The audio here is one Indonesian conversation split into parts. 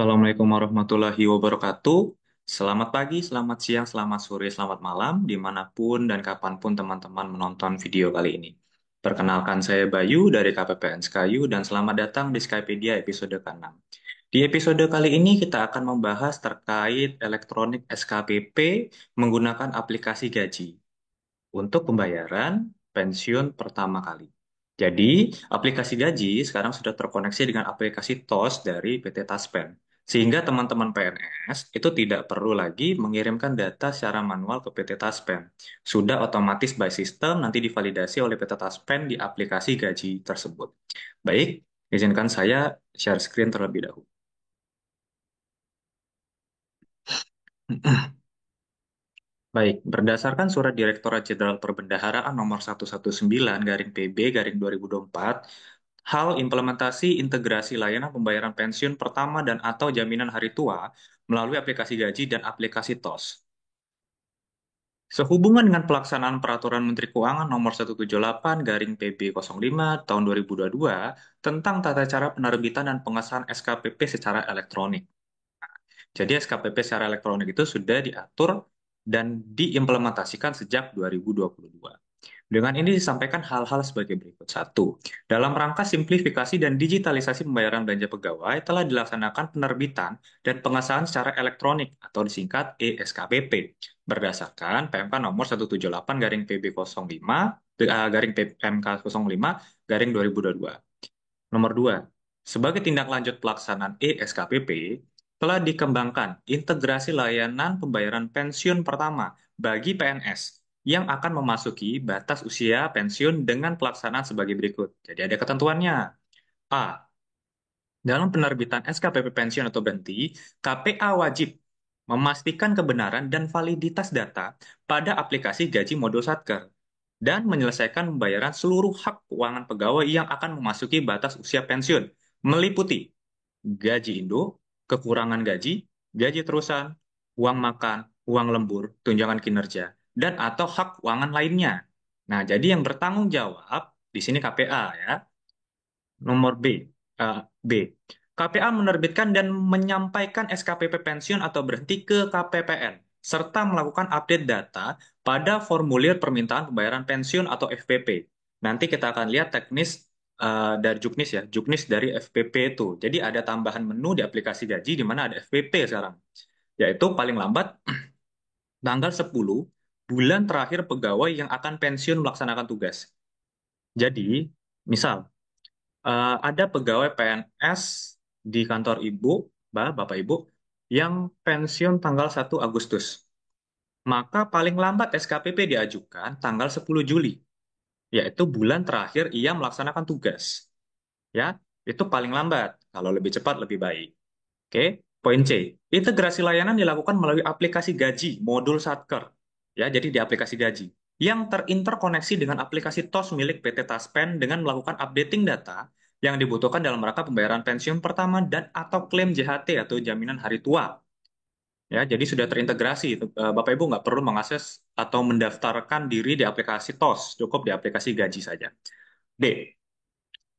Assalamualaikum warahmatullahi wabarakatuh. Selamat pagi, selamat siang, selamat sore, selamat malam, dimanapun dan kapanpun teman-teman menonton video kali ini. Perkenalkan saya Bayu dari KPPN Skayu dan selamat datang di Skypedia episode ke-6. Di episode kali ini kita akan membahas terkait elektronik SKPP menggunakan aplikasi gaji untuk pembayaran pensiun pertama kali. Jadi, aplikasi gaji sekarang sudah terkoneksi dengan aplikasi TOS dari PT Taspen. Sehingga teman-teman PNS itu tidak perlu lagi mengirimkan data secara manual ke PT Taspen. Sudah otomatis by system nanti divalidasi oleh PT Taspen di aplikasi gaji tersebut. Baik, izinkan saya share screen terlebih dahulu. Baik, berdasarkan Surat Direktorat Jenderal Perbendaharaan Nomor 119 garing PB garing 2024, hal implementasi integrasi layanan pembayaran pensiun pertama dan atau jaminan hari tua melalui aplikasi gaji dan aplikasi TOS. Sehubungan dengan pelaksanaan Peraturan Menteri Keuangan Nomor 178 garing PB 05 tahun 2022 tentang tata cara penerbitan dan pengesahan SKPP secara elektronik. Jadi SKPP secara elektronik itu sudah diatur dan diimplementasikan sejak 2022. Dengan ini disampaikan hal-hal sebagai berikut. Satu, dalam rangka simplifikasi dan digitalisasi pembayaran belanja pegawai telah dilaksanakan penerbitan dan pengesahan secara elektronik atau disingkat ESKPP berdasarkan PMK nomor 178 garing PB 05 garing PMK 05 garing 2022. Nomor 2, sebagai tindak lanjut pelaksanaan ESKPP, telah dikembangkan integrasi layanan pembayaran pensiun pertama bagi PNS yang akan memasuki batas usia pensiun dengan pelaksanaan sebagai berikut. Jadi ada ketentuannya. A. Dalam penerbitan SKPP pensiun atau berhenti, KPA wajib memastikan kebenaran dan validitas data pada aplikasi gaji modul Satker dan menyelesaikan pembayaran seluruh hak keuangan pegawai yang akan memasuki batas usia pensiun, meliputi gaji induk, kekurangan gaji, gaji terusan, uang makan, uang lembur, tunjangan kinerja, dan atau hak keuangan lainnya. Nah, jadi yang bertanggung jawab di sini KPA ya. Nomor B. B. KPA menerbitkan dan menyampaikan SKPP pensiun atau berhenti ke KPPN, serta melakukan update data pada formulir permintaan pembayaran pensiun atau FPP. Nanti kita akan lihat teknis dari Juknis ya, Juknis dari FPP itu. Jadi ada tambahan menu di aplikasi gaji di mana ada FPP sekarang, yaitu paling lambat tanggal 10 bulan terakhir pegawai yang akan pensiun melaksanakan tugas. Jadi, misal ada pegawai PNS di kantor ibu, bapak ibu, yang pensiun tanggal 1 Agustus. Maka paling lambat SKPP diajukan tanggal 10 Juli, yaitu bulan terakhir ia melaksanakan tugas. Ya, itu paling lambat. Kalau lebih cepat lebih baik. Oke, poin C. Integrasi layanan dilakukan melalui aplikasi gaji modul Satker. Ya, jadi di aplikasi gaji yang terinterkoneksi dengan aplikasi TOS milik PT Taspen dengan melakukan updating data yang dibutuhkan dalam rangka pembayaran pensiun pertama dan atau klaim JHT atau jaminan hari tua. Ya, jadi sudah terintegrasi. Bapak Ibu nggak perlu mengakses atau mendaftarkan diri di aplikasi TOS, cukup di aplikasi gaji saja. D.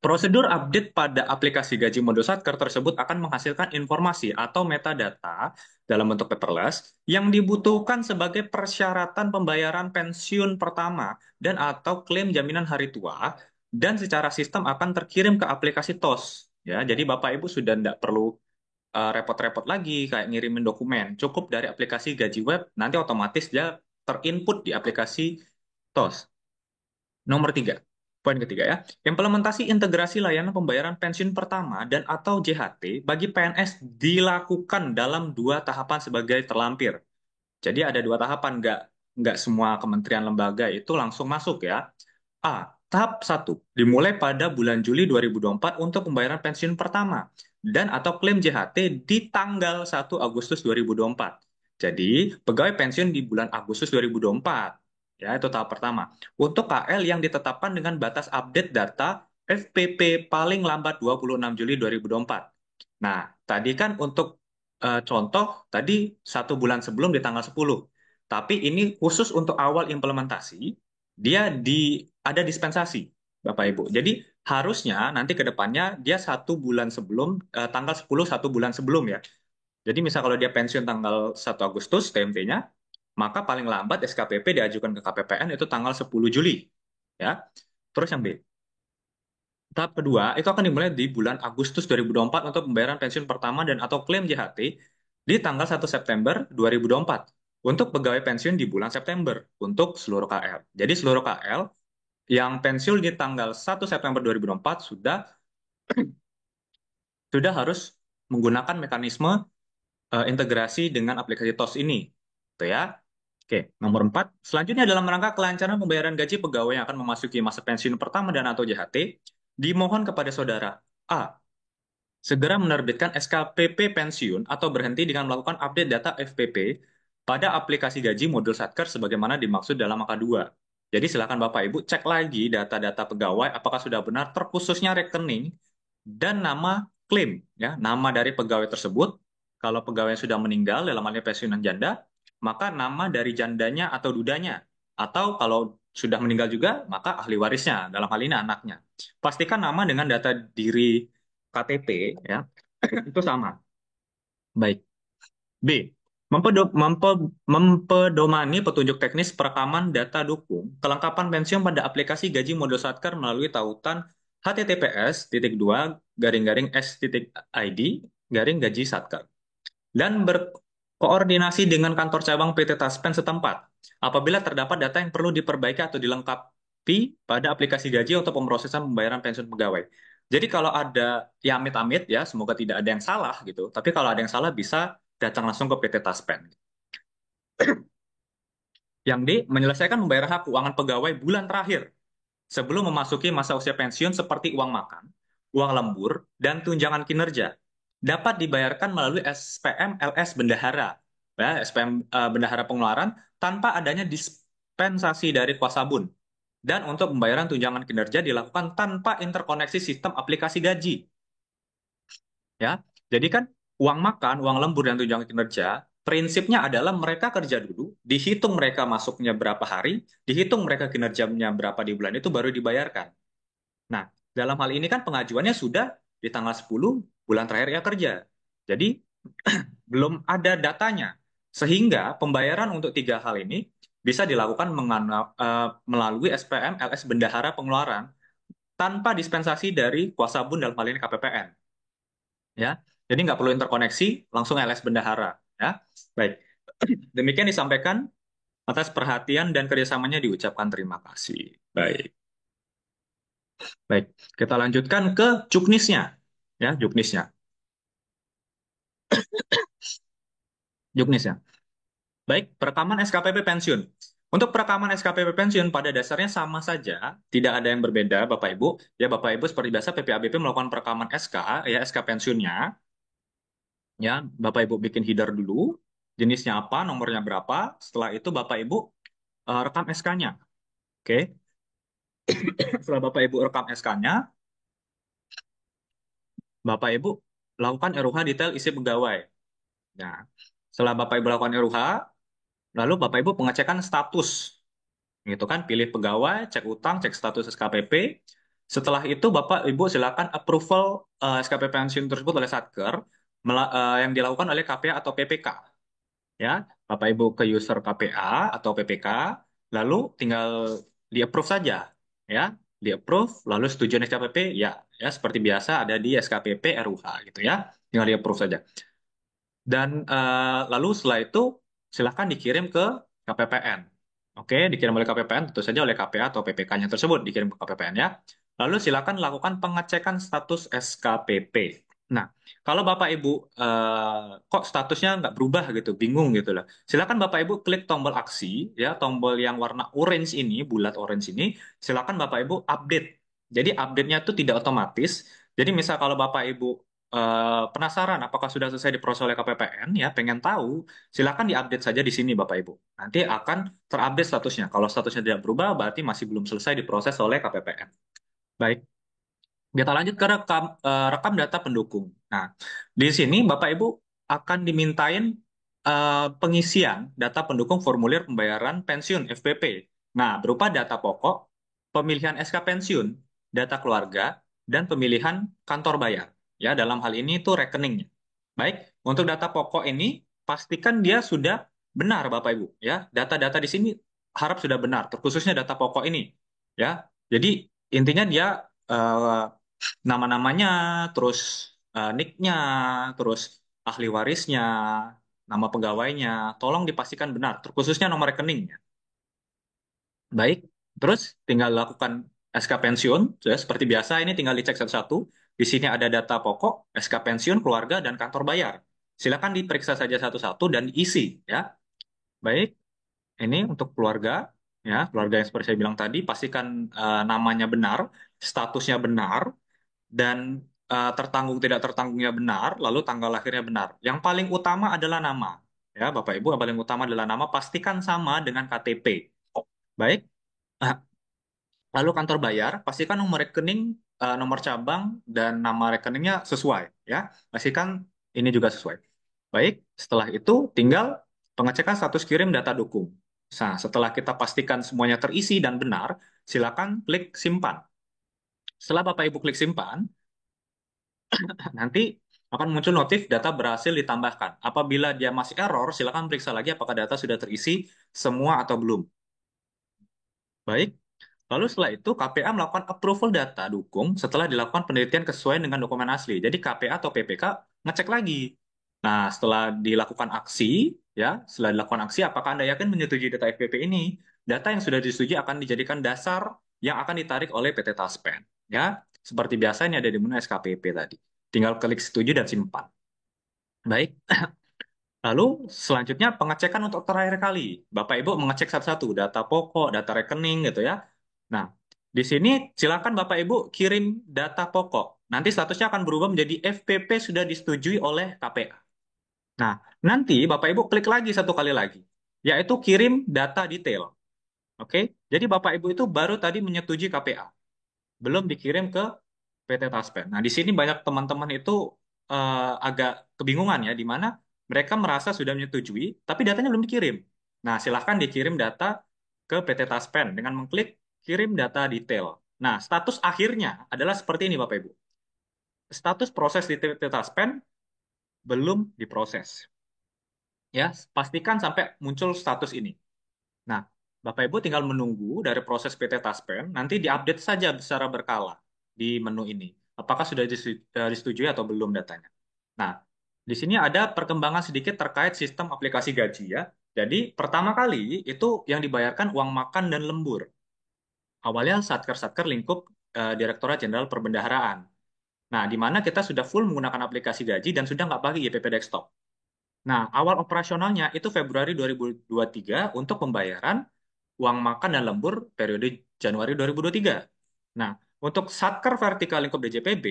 Prosedur update pada aplikasi gaji modul Satker tersebut akan menghasilkan informasi atau metadata dalam bentuk paperless yang dibutuhkan sebagai persyaratan pembayaran pensiun pertama dan atau klaim jaminan hari tua dan secara sistem akan terkirim ke aplikasi TOS. Ya, jadi Bapak Ibu sudah tidak perlu repot-repot lagi kayak ngirimin dokumen. Cukup dari aplikasi gaji web, nanti otomatis dia terinput di aplikasi TOS. Nomor 3, poin ketiga ya, implementasi integrasi layanan pembayaran pensiun pertama dan atau JHT bagi PNS dilakukan dalam 2 tahapan sebagai terlampir. Jadi ada 2 tahapan, nggak semua kementerian lembaga itu langsung masuk ya. A. Tahap 1 dimulai pada bulan Juli 2024 untuk pembayaran pensiun pertama dan atau klaim JHT di tanggal 1 Agustus 2024. Jadi, pegawai pensiun di bulan Agustus 2024. Ya, itu tahap pertama. Untuk KL yang ditetapkan dengan batas update data FPP paling lambat 26 Juli 2024. Nah, tadi kan untuk contoh, tadi 1 bulan sebelum di tanggal 10. Tapi ini khusus untuk awal implementasi, dia ada dispensasi, Bapak Ibu. Jadi Harusnya nanti ke depannya dia 1 bulan sebelum, tanggal 10 1 bulan sebelum ya. Jadi misal kalau dia pensiun tanggal 1 Agustus TMT-nya, maka paling lambat SKPP diajukan ke KPPN itu tanggal 10 Juli. Ya. Terus yang B. Tahap kedua, itu akan dimulai di bulan Agustus 2024 untuk pembayaran pensiun pertama dan atau klaim JHT di tanggal 1 September 2024 untuk pegawai pensiun di bulan September untuk seluruh KL. Jadi seluruh KL yang pensiun di tanggal 1 September 2024 sudah harus menggunakan mekanisme integrasi dengan aplikasi TOS ini. Itu ya. Oke, nomor 4. Selanjutnya dalam rangka kelancaran pembayaran gaji pegawai yang akan memasuki masa pensiun pertama dan atau JHT, dimohon kepada saudara A. Segera menerbitkan SKPP pensiun atau berhenti dengan melakukan update data FPP pada aplikasi gaji modul Satker sebagaimana dimaksud dalam angka 2. Jadi silakan Bapak Ibu cek lagi data-data pegawai apakah sudah benar terkhususnya rekening dan nama klaim ya, nama dari pegawai tersebut. Kalau pegawai sudah meninggal dalam halnya pensiunan janda, maka nama dari jandanya atau dudanya. Atau kalau sudah meninggal juga, maka ahli warisnya, dalam hal ini anaknya. Pastikan nama dengan data diri KTP ya itu sama. Baik. B. Mempedomani petunjuk teknis perekaman data dukung kelengkapan pensiun pada aplikasi gaji modul Satker melalui tautan https://s.id gaji Satker dan berkoordinasi dengan kantor cabang PT Taspen setempat apabila terdapat data yang perlu diperbaiki atau dilengkapi pada aplikasi gaji untuk pemrosesan pembayaran pensiun pegawai. Jadi kalau ada ya amit-amit ya, semoga tidak ada yang salah gitu. Tapi kalau ada yang salah bisa datang langsung ke PT Taspen. Yang D, menyelesaikan pembayaran hak keuangan pegawai bulan terakhir sebelum memasuki masa usia pensiun seperti uang makan, uang lembur, dan tunjangan kinerja dapat dibayarkan melalui SPM LS Bendahara, ya, SPM Bendahara Pengeluaran tanpa adanya dispensasi dari kuasa bun. Dan untuk pembayaran tunjangan kinerja dilakukan tanpa interkoneksi sistem aplikasi gaji. Ya, jadi kan uang makan, uang lembur dan tunjangan kinerja, prinsipnya adalah mereka kerja dulu, dihitung mereka masuknya berapa hari, dihitung mereka kinerjanya berapa di bulan itu baru dibayarkan. Nah, dalam hal ini kan pengajuannya sudah di tanggal 10 bulan terakhir ya kerja. Jadi belum ada datanya. Sehingga pembayaran untuk 3 hal ini bisa dilakukan melalui SPM LS Bendahara Pengeluaran tanpa dispensasi dari kuasa bun dalam hal ini KPPN. Ya, jadi nggak perlu interkoneksi, langsung LS Bendahara. Ya, baik. Demikian disampaikan atas perhatian dan kerjasamanya diucapkan terima kasih. Baik. Baik, kita lanjutkan ke juknisnya. Ya, juknisnya. Juknisnya. Baik, perekaman SKPP pensiun. Untuk perekaman SKPP pensiun pada dasarnya sama saja, tidak ada yang berbeda, Bapak Ibu. Ya, Bapak Ibu seperti biasa PPABP melakukan perekaman SK, ya SK pensiunnya. Ya, Bapak Ibu bikin header dulu, jenisnya apa, nomornya berapa. Setelah itu Bapak Ibu rekam SK-nya. Oke. Setelah Bapak Ibu rekam SK-nya, Bapak Ibu lakukan RUH detail isi pegawai. Nah, setelah Bapak Ibu lakukan RUH, lalu Bapak Ibu pengecekan status. Gitu kan, pilih pegawai, cek utang, cek status SKPP. Setelah itu Bapak Ibu silakan approval SKPP pensiun tersebut oleh Satker yang dilakukan oleh KPA atau PPK. Ya, Bapak Ibu ke user KPA atau PPK, lalu tinggal di-approve saja. Ya, di-approve, lalu setuju SKPP, ya, ya seperti biasa ada di SKPP RUH gitu ya. Tinggal di-approve saja. Dan lalu setelah itu silahkan dikirim ke KPPN. Oke, dikirim oleh KPPN, tentu saja oleh KPA atau PPK-nya tersebut dikirim ke KPPN ya. Lalu silakan lakukan pengecekan status SKPP. Nah, kalau Bapak Ibu kok statusnya nggak berubah gitu, bingung gitu lah. Silakan Bapak Ibu klik tombol aksi, ya, tombol yang warna orange ini, bulat orange ini. Silakan Bapak Ibu update. Jadi update-nya itu tidak otomatis. Jadi misal kalau Bapak Ibu penasaran apakah sudah selesai diproses oleh KPPN, ya, pengen tahu, silakan diupdate saja di sini Bapak Ibu. Nanti akan terupdate statusnya. Kalau statusnya tidak berubah, berarti masih belum selesai diproses oleh KPPN. Baik. Kita lanjut ke rekam data pendukung. Nah, di sini Bapak Ibu akan dimintain pengisian data pendukung formulir pembayaran pensiun FPP. Nah, berupa data pokok, pemilihan SK pensiun, data keluarga, dan pemilihan kantor bayar. Ya, dalam hal ini itu rekeningnya. Baik, untuk data pokok ini pastikan dia sudah benar Bapak Ibu ya. Data-data di sini harap sudah benar, terkhususnya data pokok ini ya. Jadi intinya dia eh, nama-namanya, terus nick-nya, terus ahli warisnya, nama pegawainya, tolong dipastikan benar, terkhususnya nomor rekeningnya. Baik, terus tinggal lakukan SK pensiun, ya, seperti biasa ini tinggal dicek satu-satu. Di sini ada data pokok, SK pensiun, keluarga, dan kantor bayar. Silakan diperiksa saja satu-satu dan diisi, ya. Baik, ini untuk keluarga, ya, keluarga yang seperti saya bilang tadi, pastikan namanya benar, statusnya benar, dan tertanggung tidak tertanggungnya benar, lalu tanggal lahirnya benar. Yang paling utama adalah nama, ya, Bapak Ibu, yang paling utama adalah nama, pastikan sama dengan KTP. Baik. Lalu kantor bayar, pastikan nomor rekening, nomor cabang, dan nama rekeningnya sesuai, ya. Pastikan ini juga sesuai. Baik, setelah itu tinggal pengecekan status kirim data dukung. Nah, setelah kita pastikan semuanya terisi dan benar, silakan klik simpan. Setelah Bapak Ibu klik simpan, nanti akan muncul notif data berhasil ditambahkan. Apabila dia masih error, silakan periksa lagi apakah data sudah terisi semua atau belum. Baik, lalu setelah itu KPA melakukan approval data dukung setelah dilakukan penelitian kesesuaian dengan dokumen asli. Jadi KPA atau PPK ngecek lagi. Nah, setelah dilakukan aksi, ya, setelah dilakukan aksi, apakah Anda yakin menyetujui data FPP ini? Data yang sudah disetujui akan dijadikan dasar yang akan ditarik oleh PT Taspen. Ya, seperti biasa ini ada di menu SKPP tadi. Tinggal klik setuju dan simpan. Baik, lalu selanjutnya pengecekan untuk terakhir kali. Bapak Ibu mengecek satu-satu data pokok, data rekening gitu ya. Nah, di sini silakan Bapak Ibu kirim data pokok. Nanti statusnya akan berubah menjadi FPP sudah disetujui oleh KPA. Nah, nanti Bapak Ibu klik lagi satu kali lagi, yaitu kirim data detail. Oke? Jadi Bapak Ibu itu baru tadi menyetujui KPA, belum dikirim ke PT Taspen. Nah, di sini banyak teman-teman itu agak kebingungan ya, di mana mereka merasa sudah menyetujui, tapi datanya belum dikirim. Nah, silahkan dikirim data ke PT Taspen dengan mengklik kirim data detail. Nah, status akhirnya adalah seperti ini, Bapak Ibu. Status proses di PT Taspen belum diproses. Ya, pastikan sampai muncul status ini. Nah, Bapak Ibu tinggal menunggu dari proses PT Taspen, nanti diupdate saja secara berkala di menu ini. Apakah sudah disetujui atau belum datanya. Nah, di sini ada perkembangan sedikit terkait sistem aplikasi gaji ya. Jadi, pertama kali itu yang dibayarkan uang makan dan lembur. Awalnya Satker-Satker lingkup Direktorat Jenderal Perbendaharaan. Nah, di mana kita sudah full menggunakan aplikasi gaji dan sudah nggak pakai YPP Desktop. Nah, awal operasionalnya itu Februari 2023 untuk pembayaran uang makan dan lembur periode Januari 2023. Nah, untuk Satker Vertikal Lingkup DJPB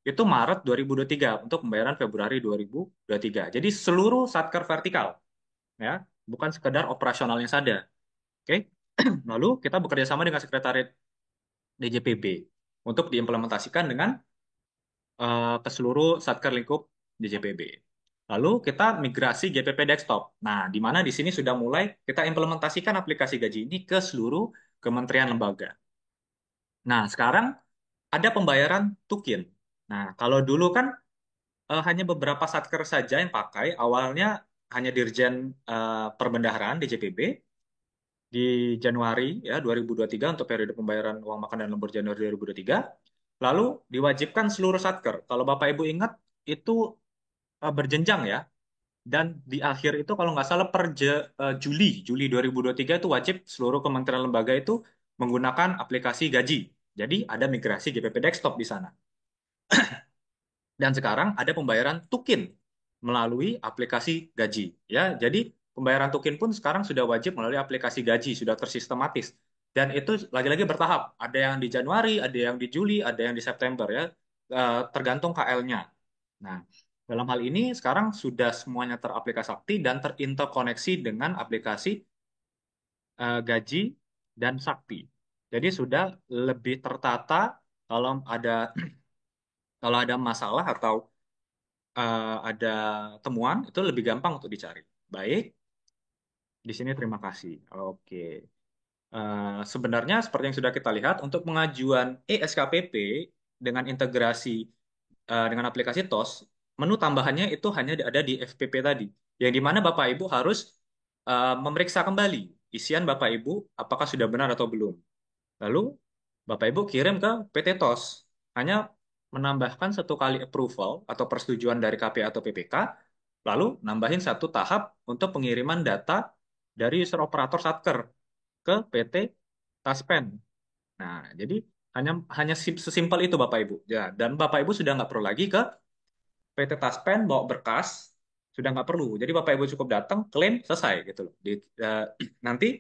itu Maret 2023 untuk pembayaran Februari 2023. Jadi seluruh Satker Vertikal ya, bukan sekedar operasionalnya saja. Oke. Lalu kita bekerja sama dengan Sekretariat DJPB untuk diimplementasikan dengan ke seluruh Satker Lingkup DJPB. Lalu kita migrasi GPP Desktop. Nah, di mana di sini sudah mulai kita implementasikan aplikasi gaji ini ke seluruh kementerian lembaga. Nah, sekarang ada pembayaran tukin. Nah, kalau dulu kan hanya beberapa satker saja yang pakai. Awalnya hanya Dirjen Perbendaharaan DJPB di Januari ya 2023 untuk periode pembayaran uang makan dan lembur Januari 2023. Lalu diwajibkan seluruh satker. Kalau Bapak Ibu ingat itu berjenjang ya. Dan di akhir itu kalau nggak salah per Juli 2023 itu wajib seluruh kementerian lembaga itu menggunakan aplikasi gaji. Jadi ada migrasi GPP Desktop di sana. Dan sekarang ada pembayaran tukin melalui aplikasi gaji. Ya, jadi pembayaran tukin pun sekarang sudah wajib melalui aplikasi gaji, sudah tersistematis. Dan itu lagi-lagi bertahap. Ada yang di Januari, ada yang di Juli, ada yang di September ya. Tergantung KL-nya. Nah, dalam hal ini sekarang sudah semuanya teraplikasi dan terinterkoneksi dengan aplikasi gaji dan sakti. Jadi sudah lebih tertata kalau ada kalau ada masalah atau ada temuan itu lebih gampang untuk dicari. Baik, di sini terima kasih. Oke. Sebenarnya seperti yang sudah kita lihat, untuk pengajuan ESKPP dengan integrasi dengan aplikasi TOS, menu tambahannya itu hanya ada di FPP tadi, yang dimana Bapak Ibu harus memeriksa kembali isian Bapak Ibu apakah sudah benar atau belum. Lalu Bapak Ibu kirim ke PT TOS, hanya menambahkan satu kali approval atau persetujuan dari KPA atau PPK, lalu nambahin satu tahap untuk pengiriman data dari user operator Satker ke PT Taspen. Nah, jadi hanya hanya sesimpel itu Bapak Ibu. Ya, dan Bapak Ibu sudah nggak perlu lagi ke PT Taspen bawa berkas, sudah nggak perlu. Jadi Bapak Ibu cukup datang, klaim, selesai gitu loh. Nanti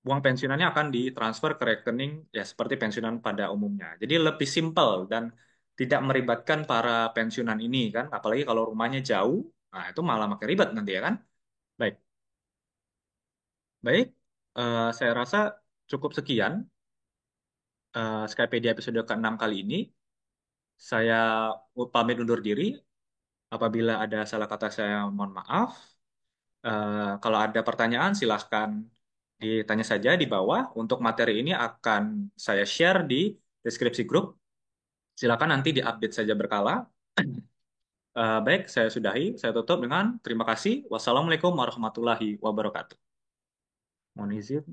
uang pensiunannya akan ditransfer ke rekening ya seperti pensiunan pada umumnya. Jadi lebih simpel dan tidak meribatkan para pensiunan ini kan. Apalagi kalau rumahnya jauh, nah itu malah makin ribet nanti ya kan. Baik, baik. Saya rasa cukup sekian Skypedia episode ke-6 kali ini. Saya pamit undur diri. Apabila ada salah kata saya mohon maaf. Kalau ada pertanyaan silahkan ditanya saja di bawah. Untuk materi ini akan saya share di deskripsi grup. Silakan nanti diupdate saja berkala. Baik, saya sudahi. Saya tutup dengan terima kasih. Wassalamualaikum warahmatullahi wabarakatuh. Mohon izin.